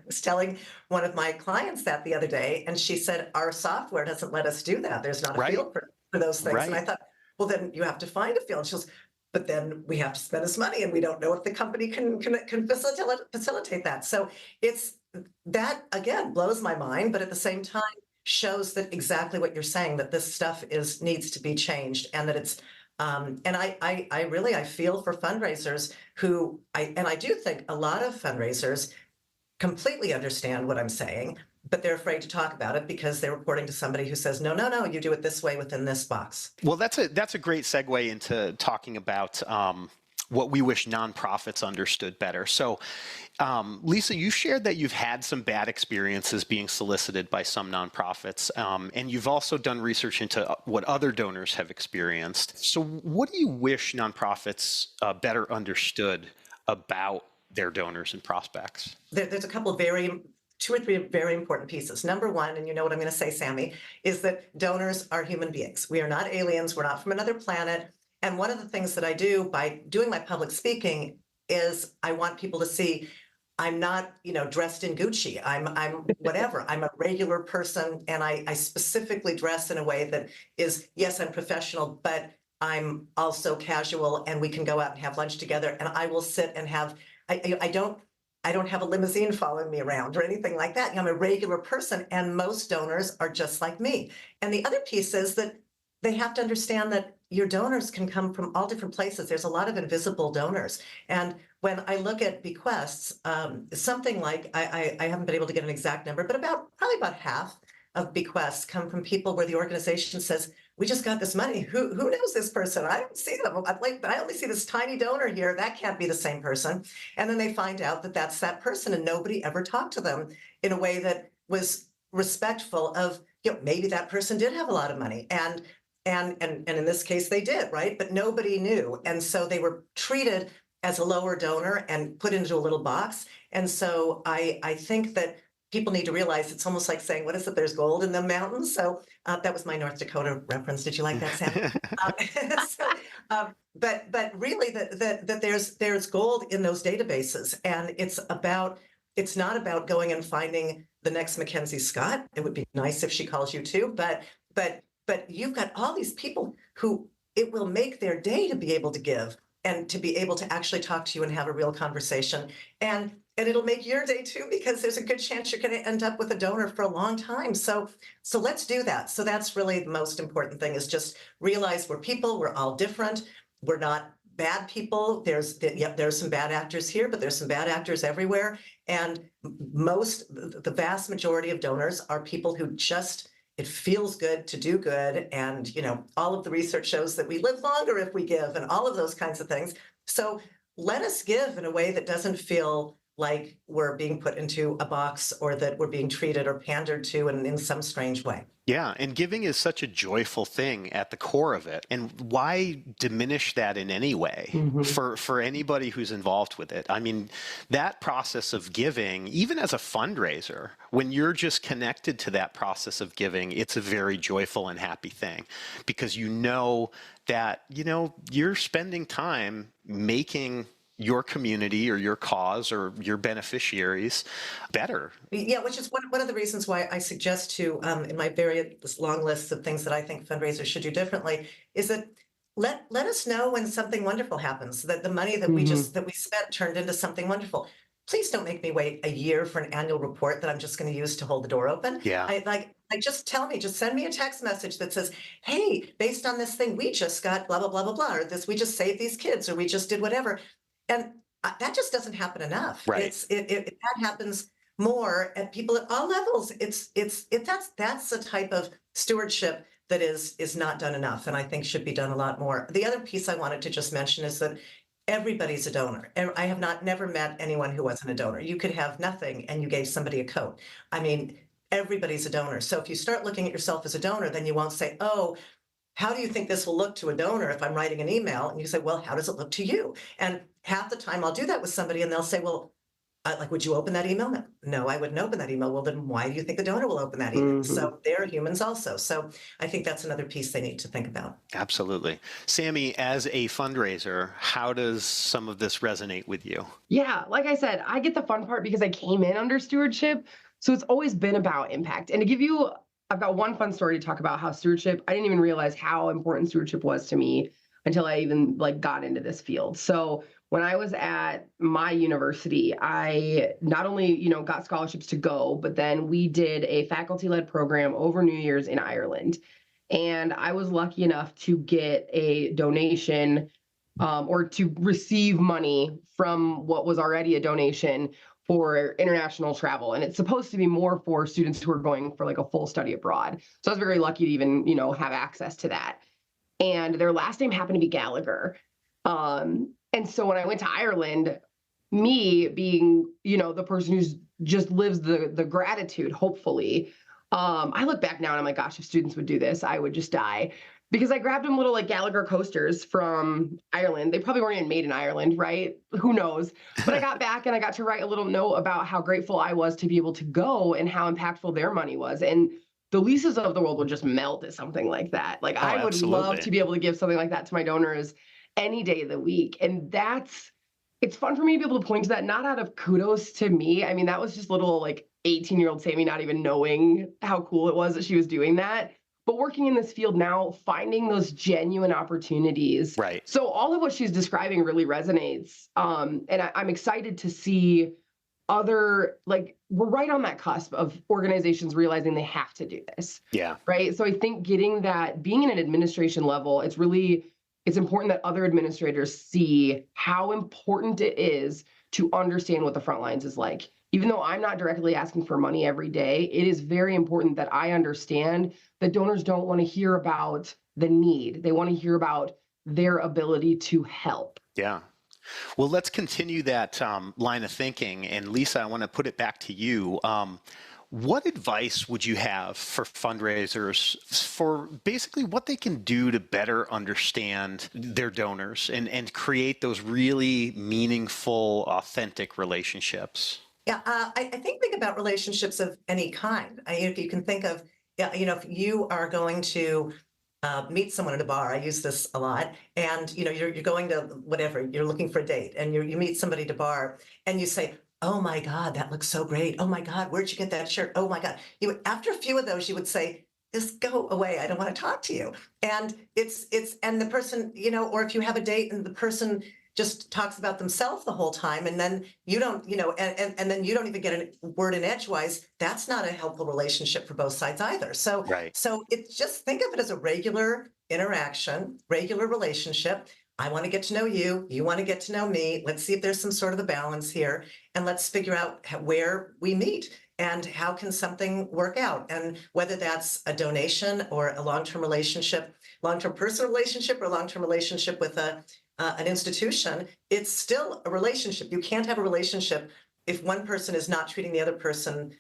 S1: was telling one of my clients that the other day, and she said, our software doesn't let us do that. There's not a field for those things. And I thought, well, then you have to find a field. She goes, but then we have to spend this money, and we don't know if the company can facilitate that. So it's that, again, blows my mind, but at the same time shows that exactly what you're saying, that this stuff needs to be changed, and that it's and I feel for fundraisers who I do think a lot of fundraisers completely understand what I'm saying, but they're afraid to talk about it because they're reporting to somebody who says, no, you do it this way within this box.
S3: Well, that's a great segue into talking about what we wish nonprofits understood better. So, Lisa, you shared that you've had some bad experiences being solicited by some nonprofits, and you've also done research into what other donors have experienced. So what do you wish nonprofits better understood about their donors and prospects?
S1: There's a couple of two or three very important pieces. Number one, and you know what I'm going to say, Sami, is that donors are human beings. We are not aliens. We're not from another planet. And one of the things that I do by doing my public speaking is I want people to see I'm not, dressed in Gucci. I'm whatever. I'm a regular person, and I specifically dress in a way that is, yes, I'm professional, but I'm also casual, and we can go out and have lunch together, and I will sit and have, I don't have a limousine following me around or anything like that. I'm a regular person, and most donors are just like me. And the other piece is that they have to understand that your donors can come from all different places. There's a lot of invisible donors. And when I look at bequests, something like, I haven't been able to get an exact number, but probably about half of bequests come from people where the organization says, we just got this money. Who knows this person? I don't see them. I only see this tiny donor here. That can't be the same person. And then they find out that that's that person, and nobody ever talked to them in a way that was respectful of, maybe that person did have a lot of money. And in this case, they did, right? But nobody knew. And so they were treated as a lower donor and put into a little box. And so I think that people need to realize it's almost like saying, what is it? There's gold in the mountains. So that was my North Dakota reference. Did you like that, Sam? But really that there's gold in those databases. And it's not about going and finding the next Mackenzie Scott. It would be nice if she calls you too, but you've got all these people who it will make their day to be able to give and to be able to actually talk to you and have a real conversation. And it'll make your day too, because there's a good chance you're going to end up with a donor for a long time. So let's do that. So that's really the most important thing, is just realize we're people, we're all different. We're not bad people. There's some bad actors here, but there's some bad actors everywhere. And the vast majority of donors are people who it feels good to do good. And, all of the research shows that we live longer if we give, and all of those kinds of things. So let us give in a way that doesn't feel like we're being put into a box, or that we're being treated or pandered to in some strange way.
S3: Yeah, and giving is such a joyful thing at the core of it. And why diminish that in any way for anybody who's involved with it? I mean, that process of giving, even as a fundraiser, when you're just connected to that process of giving, it's a very joyful and happy thing, because that, you're spending time making your community or your cause or your beneficiaries better.
S1: Yeah, which is one of the reasons why I suggest in my very long list of things that I think fundraisers should do differently, is that let us know when something wonderful happens, that the money that we spent turned into something wonderful. Please don't make me wait a year for an annual report that I'm just going to use to hold the door open.
S3: Yeah.
S1: Just tell me, just send me a text message that says, hey, based on this thing, we just got blah, blah, blah, blah, blah, or this, we just saved these kids, or we just did whatever. And that just doesn't happen enough.
S3: Right.
S1: That happens more at people at all levels. That's a type of stewardship that is not done enough, and I think should be done a lot more. The other piece I wanted to just mention is that everybody's a donor. And I have never met anyone who wasn't a donor. You could have nothing and you gave somebody a coat. I mean, everybody's a donor. So if you start looking at yourself as a donor, then you won't say, oh, how do you think this will look to a donor if I'm writing an email? And you say, well, how does it look to you? And half the time I'll do that with somebody and they'll say, well, would you open that email? No, I wouldn't open that email. Well, then why do you think the donor will open that email? So they're humans also. So I think that's another piece they need to think about.
S3: Absolutely. Sami, as a fundraiser, how does some of this resonate with you?
S4: Yeah, like I said, I get the fun part because I came in under stewardship. So it's always been about impact. And to give you, I've got one fun story to talk about how stewardship, I didn't even realize how important stewardship was to me until I even got into this field. So when I was at my university, I not only, got scholarships to go, but then we did a faculty-led program over New Year's in Ireland. And I was lucky enough to get a donation or to receive money from what was already a donation for international travel. And it's supposed to be more for students who are going for a full study abroad. So I was very lucky to even, have access to that. And their last name happened to be Gallagher. And so when I went to Ireland, me being, the person who's just lives the gratitude, hopefully, I look back now and I'm like, gosh, if students would do this, I would just die. Because I grabbed them little Gallagher coasters from Ireland. They probably weren't even made in Ireland, right? Who knows? But I got back and I got to write a little note about how grateful I was to be able to go and how impactful their money was. And the Lisa's of the world would just melt at something like that. I would love to be able to give something like that to my donors any day of the week. And it's fun for me to be able to point to that, not out of kudos to me. I mean, that was just little 18-year-old Sami not even knowing how cool it was that she was doing that. But working in this field now, finding those genuine opportunities.
S3: Right.
S4: So all of what she's describing really resonates. And I'm excited to see we're right on that cusp of organizations realizing they have to do this.
S3: Yeah.
S4: Right. So I think being in an administration level, it's important that other administrators see how important it is to understand what the front lines is like. Even though I'm not directly asking for money every day, it is very important that I understand that donors don't want to hear about the need. They want to hear about their ability to help.
S3: Yeah. Well, let's continue that line of thinking. And Lisa, I want to put it back to you. What advice would you have for fundraisers for basically what they can do to better understand their donors and create those really meaningful, authentic relationships?
S1: Yeah, I think about relationships of any kind. If you can think of, if you are going to meet someone at a bar, I use this a lot, and you're going to whatever, you're looking for a date, and you meet somebody at a bar, and you say, oh my God, that looks so great. Oh my God, where'd you get that shirt? Oh my God. After a few of those, you would say, just go away. I don't want to talk to you. And and the person, or if you have a date and the person just talks about themselves the whole time, and then you don't, and then you don't even get a word in edgewise, that's not a helpful relationship for both sides either. So,
S3: right.
S1: So it's just think of it as a regular interaction, regular relationship. I want to get to know you. You want to get to know me. Let's see if there's some sort of a balance here, and let's figure out where we meet and how can something work out. And whether that's a donation or a long-term relationship, long-term personal relationship, or a long-term relationship with an institution, it's still a relationship. You can't have a relationship if one person is not treating the other person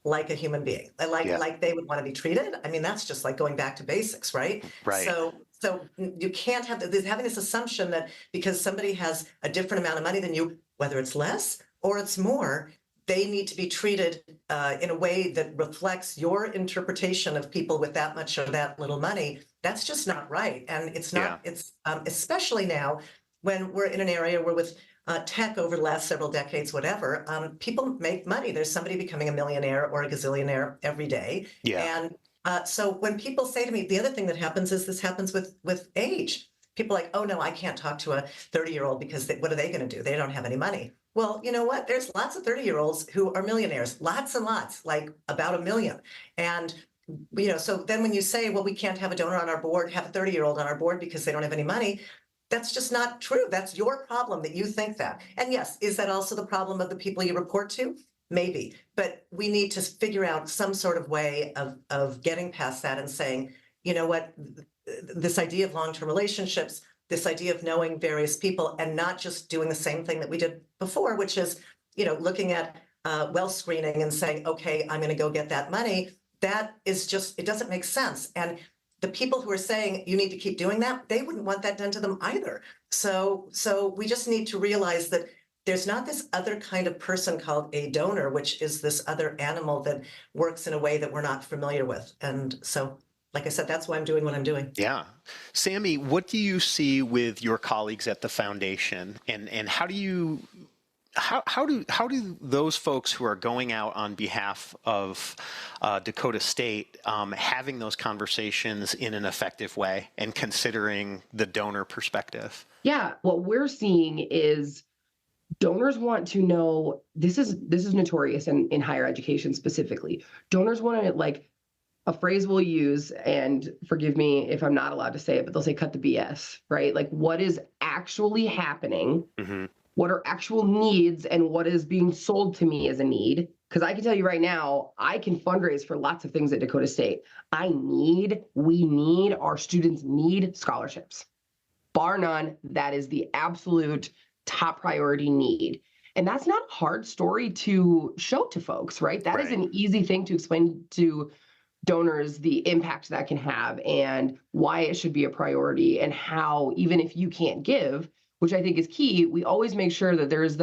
S1: like a human being, like they would want to be treated. I mean, that's just like going back to basics, right?
S3: Right.
S1: So you can't have having this assumption that because somebody has a different amount of money than you, whether it's less or it's more, they need to be treated in a way that reflects your interpretation of people with that much or that little money. That's just not right. And it's not, it's especially now when we're in an area where with tech over the last several decades, whatever, people make money. There's somebody becoming a millionaire or a gazillionaire every day.
S3: Yeah.
S1: And so when people say to me, the other thing that happens is this happens with age. people are like, oh no, I can't talk to a 30-year-old because what are they going to do? They don't have any money. Well, you know what? There's lots of 30-year-olds who are millionaires, lots and lots, like about 1 million. And so then when you say, well, we can't have a donor on our board, have a 30-year-old on our board because they don't have any money, that's just not true. That's your problem that you think that. And yes, is that also the problem of the people you report to? Maybe. But we need to figure out some sort of way of getting past that and saying, you know what, this idea of long-term relationships, this idea of knowing various people and not just doing the same thing that we did before, which is, looking at wealth screening and saying, okay, I'm going to go get that money. That is just, it doesn't make sense. And the people who are saying you need to keep doing that, they wouldn't want that done to them either. So we just need to realize that there's not this other kind of person called a donor, which is this other animal that works in a way that we're not familiar with. And so, like I said, that's why I'm doing what I'm doing.
S3: Yeah. Sami, what do you see with your colleagues at the foundation, and how do those folks who are going out on behalf of Dakota State having those conversations in an effective way and considering the donor perspective? Yeah,
S4: what we're seeing is donors want to know, this is notorious in higher education specifically. Donors want to, like, a phrase we'll use, and forgive me if I'm not allowed to say it, but they'll say cut the BS, right? Like, what is actually happening? Mm-hmm. What are actual needs and what is being sold to me as a need? Because I can tell you right now, I can fundraise for lots of things at Dakota State. Our students need scholarships. Bar none, that is the absolute top priority need. And that's not a hard story to show to folks, right? That is an easy thing to explain to donors, the impact that can have and why it should be a priority, and how, even if you can't give, which I think is key, we always make sure that there's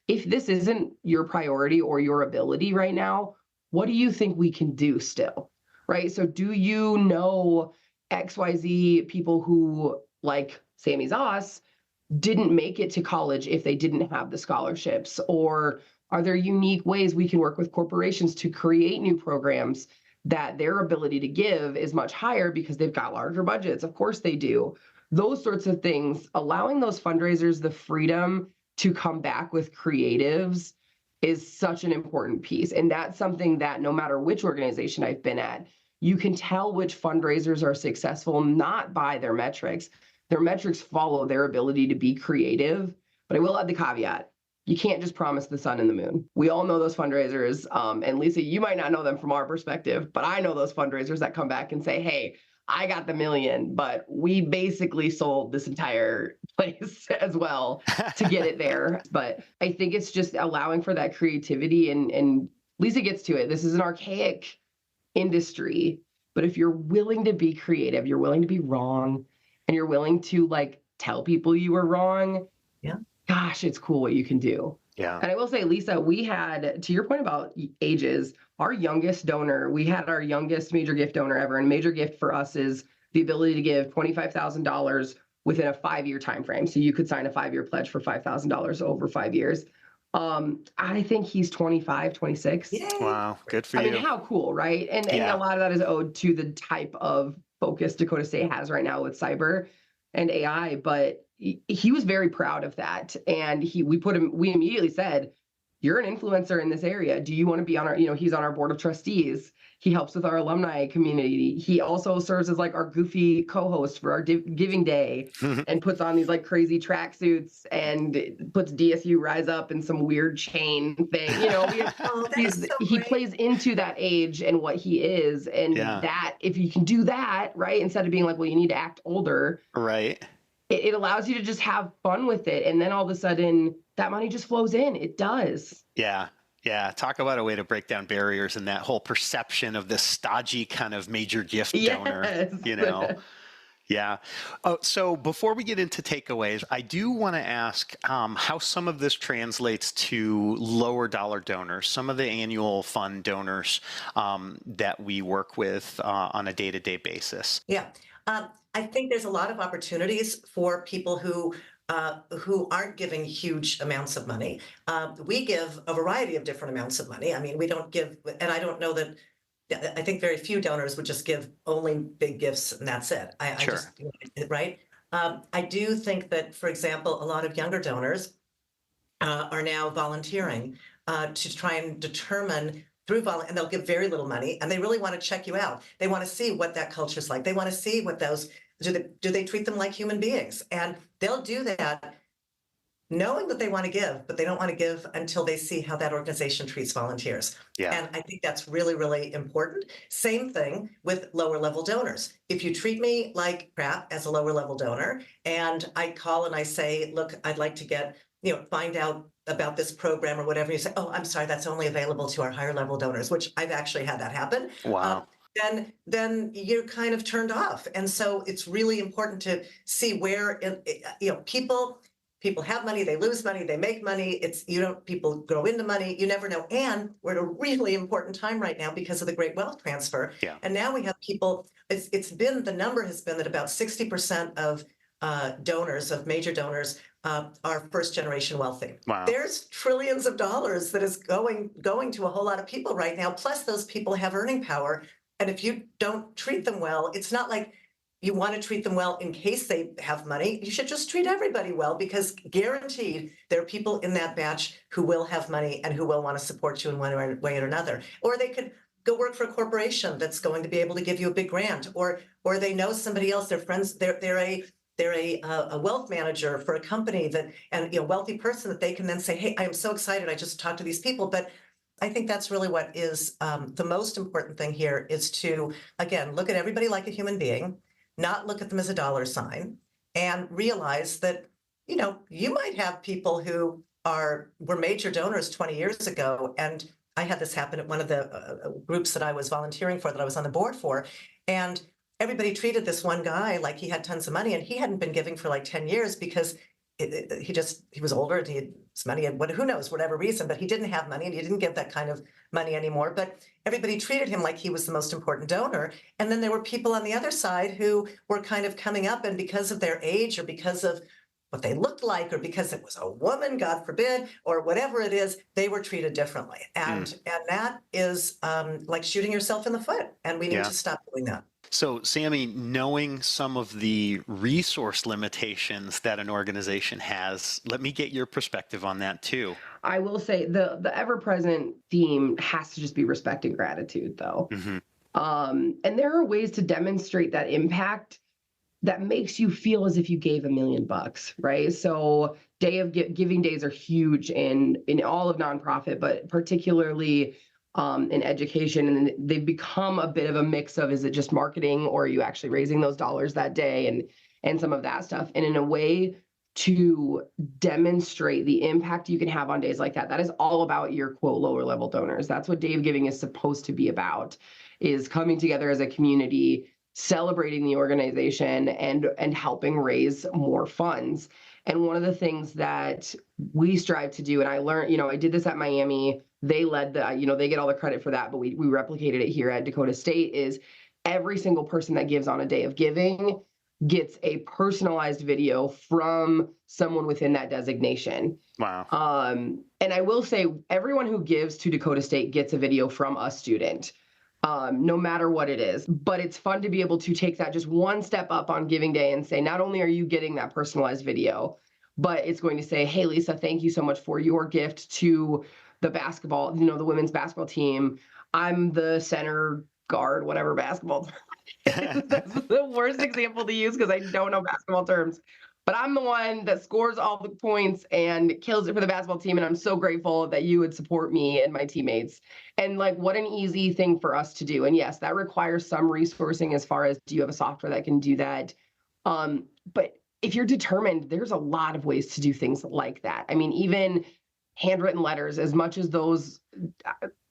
S4: if this isn't your priority or your ability right now, what do you think we can do still, right? So do you know XYZ people who, like Sami Zoss, didn't make it to college if they didn't have the scholarships? Or are there unique ways we can work with corporations to create new programs that their ability to give is much higher because they've got larger budgets? Of course they do. Those sorts of things, allowing those fundraisers the freedom to come back with creatives is such an important piece. And that's something that no matter which organization I've been at, you can tell which fundraisers are successful not by their metrics. Their metrics follow their ability to be creative. But I will add the caveat. You can't just promise the sun and the moon. We all know those fundraisers. And Lisa, you might not know them from our perspective, but I know those fundraisers that come back and say, hey, I got the $1 million, but we basically sold this entire place as well to get it there. But I think it's just allowing for that creativity, and Lisa gets to it. This is an archaic industry, but if you're willing to be creative, you're willing to be wrong, and you're willing to, like, tell people you were wrong. Yeah. Gosh, it's cool what you can do. Yeah. And I will say, Lisa, we had, to your point about ages, our youngest donor, we had our youngest major gift donor ever. And major gift for us is the ability to give $25,000 within a 5-year time frame. So you could sign a 5-year pledge for $5,000 over 5 years. I think he's 25, 26. Yay. Wow, good for you. I mean, how cool, right? And a lot of that is owed to the type of focus Dakota State has right now with cyber and AI, but he was very proud of that. And we immediately said, you're an influencer in this area. Do you want to be on our, he's on our board of trustees. He helps with our alumni community. He also serves as, like, our goofy co-host for our Giving Day and puts on these, like, crazy tracksuits and puts DSU Rise Up in some weird chain thing. He plays into that age and what he is. And that, if you can do that, right, instead of being like, well, you need to act older. Right. It allows you to just have fun with it. And then all of a sudden that money just flows in. It does. Yeah. Yeah. Talk about a way to break down barriers and that whole perception of this stodgy kind of major gift donor, Yeah. Oh, so before we get into takeaways, I do want to ask how some of this translates to lower dollar donors, some of the annual fund donors that we work with on a day-to-day basis.
S1: Yeah. I think there's a lot of opportunities for people who aren't giving huge amounts of money. We give a variety of different amounts of money. I mean, we don't give, and I don't know that, I think very few donors would just give only big gifts and that's it. Right? I do think that, for example, a lot of younger donors are now volunteering to try and determine and they'll give very little money, and they really want to check you out. They want to see what that culture's like. They want to see what do they treat them like human beings? And they'll do that knowing that they want to give, but they don't want to give until they see how that organization treats volunteers.
S3: Yeah.
S1: And I think that's really, really important. Same thing with lower level donors. If you treat me like crap as a lower level donor, and I call and I say, look, I'd like to get, find out about this program or whatever, you say, oh, I'm sorry, that's only available to our higher level donors, which I've actually had that happen.
S3: Wow.
S1: Then you're kind of turned off. And so it's really important to see where, people have money, they lose money, they make money. People grow into money. You never know. And we're at a really important time right now because of the great wealth transfer.
S3: Yeah.
S1: And now we have people, the number has been that about 60% of donors, of major donors, are first generation wealthy.
S3: Wow.
S1: There's trillions of dollars that is going to a whole lot of people right now. Plus those people have earning power. And if you don't treat them well, it's not like you want to treat them well in case they have money. You should just treat everybody well, because guaranteed there are people in that batch who will have money and who will want to support you in one way or another. Or they could go work for a corporation that's going to be able to give you a big grant, or they know somebody else, they're friends, they're a wealth manager for a company wealthy person that they can then say, hey, I am so excited, I just talked to these people. But I think that's really what is the most important thing here, is to, again, look at everybody like a human being, not look at them as a dollar sign, and realize that, you might have people who were major donors 20 years ago. And I had this happen at one of the groups that I was volunteering for, that I was on the board for. And everybody treated this one guy like he had tons of money, and he hadn't been giving for like 10 years because he was older and he had his money, and who knows, whatever reason, but he didn't have money and he didn't give that kind of money anymore. But everybody treated him like he was the most important donor. And then there were people on the other side who were kind of coming up, and because of their age or because of what they looked like, or because it was a woman, God forbid, or whatever it is, they were treated differently. And that is like shooting yourself in the foot. And we need to stop doing that.
S3: So, Sami, knowing some of the resource limitations that an organization has, let me get your perspective on that too.
S4: I will say the ever-present theme has to just be respect and gratitude, though.
S3: Mm-hmm.
S4: And there are ways to demonstrate that impact that makes you feel as if you gave $1 million, right? So giving days are huge in all of nonprofit, but particularly in education, and they've become a bit of a mix of, is it just marketing, or are you actually raising those dollars that day, and some of that stuff. And in a way to demonstrate the impact you can have on days like that is all about your quote lower level donors. That's what Dave Giving is supposed to be about, is coming together as a community, celebrating the organization, and helping raise more funds. And one of the things that we strive to do, and I learned, I did this at Miami, they led they get all the credit for that, but we replicated it here at Dakota State, is every single person that gives on a day of giving gets a personalized video from someone within that designation.
S3: Wow.
S4: And I will say, everyone who gives to Dakota State gets a video from a student, no matter what it is. But it's fun to be able to take that just one step up on Giving Day and say, not only are you getting that personalized video, but it's going to say, hey, Lisa, thank you so much for your gift to the basketball, the women's basketball team. I'm the center guard, whatever basketball. That's the worst example to use because I don't know basketball terms. But I'm the one that scores all the points and kills it for the basketball team. And I'm so grateful that you would support me and my teammates. And like, what an easy thing for us to do. And yes, that requires some resourcing as far as, do you have a software that can do that? But if you're determined, there's a lot of ways to do things like that. I mean, even handwritten letters, as much as those,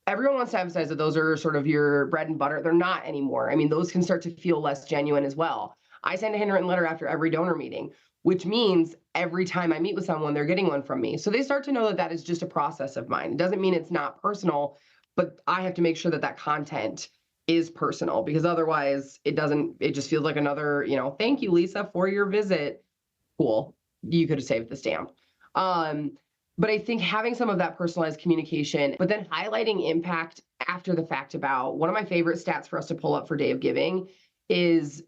S4: everyone wants to emphasize that those are sort of your bread and butter. They're not anymore. I mean, those can start to feel less genuine as well. I send a handwritten letter after every donor meeting, which means every time I meet with someone, they're getting one from me. So they start to know that that is just a process of mine. It doesn't mean it's not personal, but I have to make sure that that content is personal, because otherwise it just feels like another, thank you, Lisa, for your visit. Cool. You could have saved the stamp. But I think having some of that personalized communication, but then highlighting impact after the fact. About one of my favorite stats for us to pull up for Day of Giving is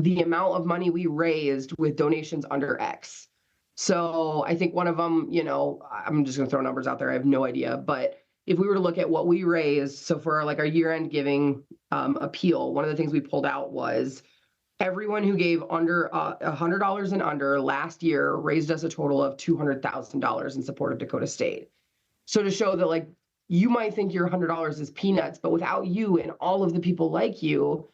S4: the amount of money we raised with donations under X. So I think one of them, I'm just going to throw numbers out there. I have no idea. But if we were to look at what we raised, so for our year-end giving appeal, one of the things we pulled out was everyone who gave under $100 and under last year raised us a total of $200,000 in support of Dakota State. So to show that you might think your $100 is peanuts, but without you and all of the people like you,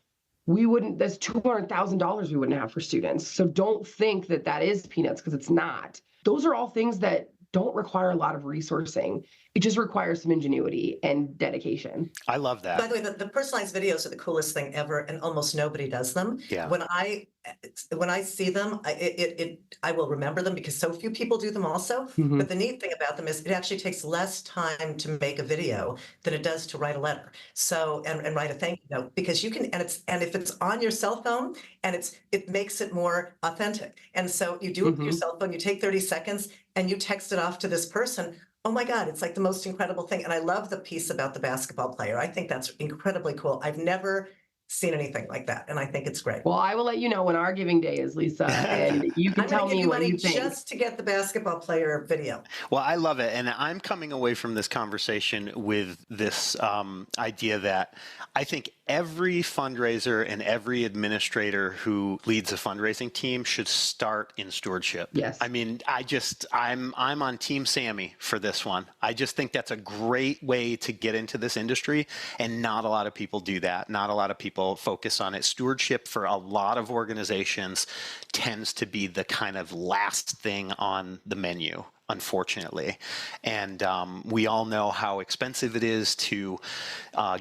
S4: that's $200,000 we wouldn't have for students. So don't think that that is peanuts, because it's not. Those are all things that don't require a lot of resourcing. It just requires some ingenuity and dedication.
S3: I love that.
S1: By the way, the personalized videos are the coolest thing ever, and almost nobody does them.
S3: Yeah.
S1: When I see them, I will remember them because so few people do them also.
S4: Mhm.
S1: But the neat thing about them is it actually takes less time to make a video than it does to write a letter. So and write a thank you note, because you can, and if it's on your cell phone, and it makes it more authentic. And so you do it with your cell phone, you take 30 seconds and you text it off to this person. Oh my God, it's like the most incredible thing. And I love the piece about the basketball player. I think that's incredibly cool. I've never seen anything like that, and I think it's great.
S4: Well, I will let you know when our giving day is, Lisa, and you can tell me what you think.
S1: Just to get the basketball player video.
S3: Well, I love it. And I'm coming away from this conversation with this idea that I think every fundraiser and every administrator who leads a fundraising team should start in stewardship.
S4: Yes.
S3: I mean, I'm on Team Sami for this one. I just think that's a great way to get into this industry, and not a lot of people do that. Not a lot of people focus on it. Stewardship for a lot of organizations tends to be the kind of last thing on the menu, unfortunately. And we all know how expensive it is to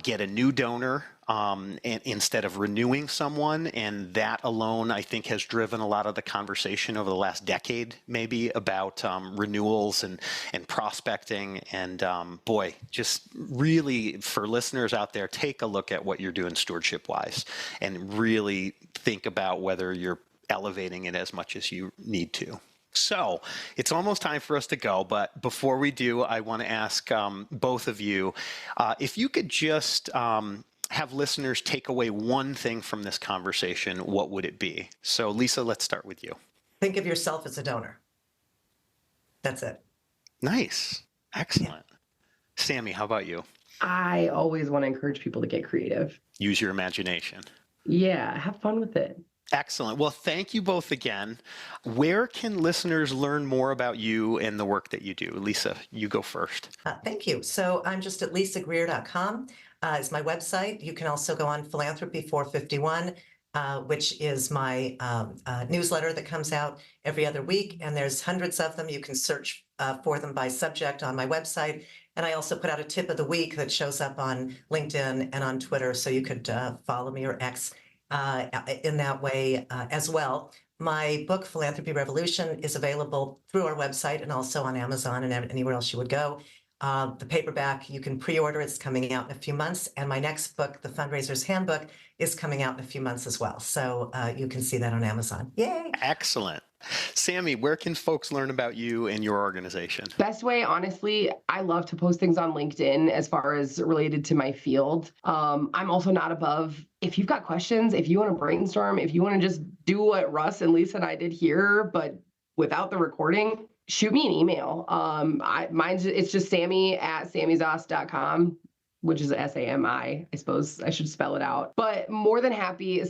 S3: get a new donor and instead of renewing someone. And that alone, I think, has driven a lot of the conversation over the last decade, maybe, about renewals and prospecting. And boy, just really, for listeners out there, take a look at what you're doing stewardship-wise and really think about whether you're elevating it as much as you need to. So it's almost time for us to go, but before we do, I want to ask both of you, if you could just have listeners take away one thing from this conversation, what would it be? So Lisa, let's start with you.
S1: Think of yourself as a donor. That's it.
S3: Nice. Excellent. Yeah. Sami, how about you?
S4: I always want to encourage people to get creative.
S3: Use your imagination.
S4: Yeah, have fun with it.
S3: Excellent. Well, thank you both again. Where can listeners learn more about you and the work that you do? Lisa, you go first.
S1: Thank you. So I'm just at lisagreer.com is my website. You can also go on Philanthropy 451, which is my newsletter that comes out every other week. And there's hundreds of them. You can search for them by subject on my website. And I also put out a tip of the week that shows up on LinkedIn and on Twitter. So you could follow me, or X, in that way as well. My book, Philanthropy Revolution, is available through our website and also on Amazon and anywhere else you would go. The paperback, you can pre-order. It's coming out in a few months. And my next book, The Fundraiser's Handbook, is coming out in a few months as well. So you can see that on Amazon. Yay!
S3: Excellent. Sami, where can folks learn about you and your organization?
S4: Best way, honestly, I love to post things on LinkedIn as far as related to my field. I'm also not above, if you've got questions, if you want to brainstorm, if you want to just do what Russ and Lisa and I did here, but without the recording, shoot me an email. It's just Sami@samizoss.com, which is SAMI. I suppose I should spell it out. But more than happy,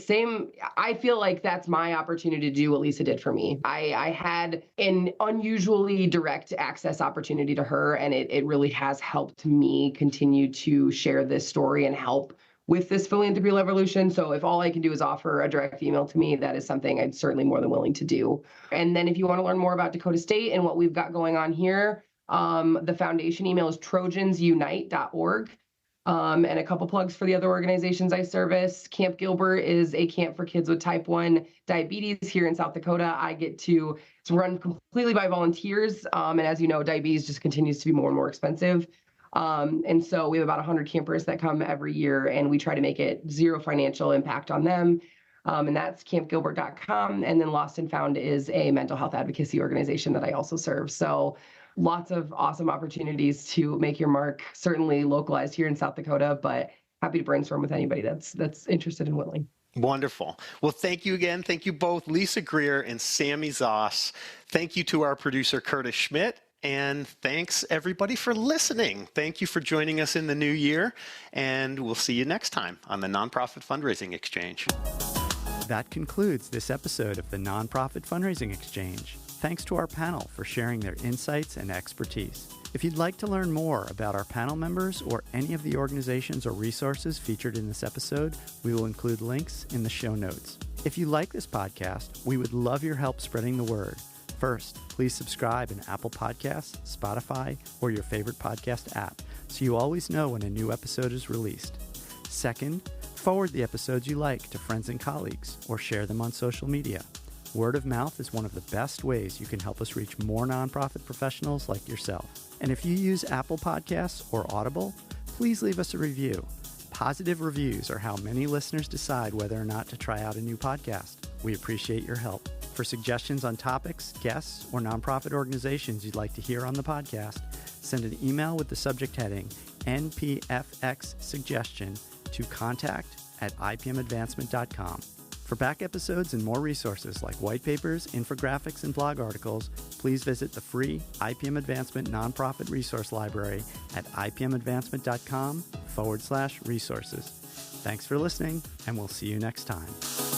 S4: I feel like that's my opportunity to do what Lisa did for me. I had an unusually direct access opportunity to her, and it really has helped me continue to share this story and help with this philanthropy revolution. So if all I can do is offer a direct email to me, that is something I'm certainly more than willing to do. And then if you want to learn more about Dakota State and what we've got going on here, the foundation email is trojansunite.org. And a couple plugs for the other organizations I service. Camp Gilbert is a camp for kids with type 1 diabetes here in South Dakota. It's run completely by volunteers. And as you know, diabetes just continues to be more and more expensive. And so we have about 100 campers that come every year, and we try to make it zero financial impact on them. And that's campgilbert.com. And then Lost and Found is a mental health advocacy organization that I also serve. So lots of awesome opportunities to make your mark, certainly localized here in South Dakota, but happy to brainstorm with anybody that's interested and willing.
S3: Wonderful. Well, thank you again. Thank you both, Lisa Greer and Sami Zoss. Thank you to our producer, Curtis Schmidt. And thanks, everybody, for listening. Thank you for joining us in the new year. And we'll see you next time on the Nonprofit Fundraising Exchange.
S5: That concludes this episode of the Nonprofit Fundraising Exchange. Thanks to our panel for sharing their insights and expertise. If you'd like to learn more about our panel members or any of the organizations or resources featured in this episode, we will include links in the show notes. If you like this podcast, we would love your help spreading the word. First, please subscribe in Apple Podcasts, Spotify, or your favorite podcast app so you always know when a new episode is released. Second, forward the episodes you like to friends and colleagues or share them on social media. Word of mouth is one of the best ways you can help us reach more nonprofit professionals like yourself. And if you use Apple Podcasts or Audible, please leave us a review. Positive reviews are how many listeners decide whether or not to try out a new podcast. We appreciate your help. For suggestions on topics, guests, or nonprofit organizations you'd like to hear on the podcast, send an email with the subject heading NPFX suggestion to contact@ipmadvancement.com. For back episodes and more resources like white papers, infographics, and blog articles, please visit the free IPM Advancement Nonprofit Resource Library at ipmadvancement.com/resources. Thanks for listening, and we'll see you next time.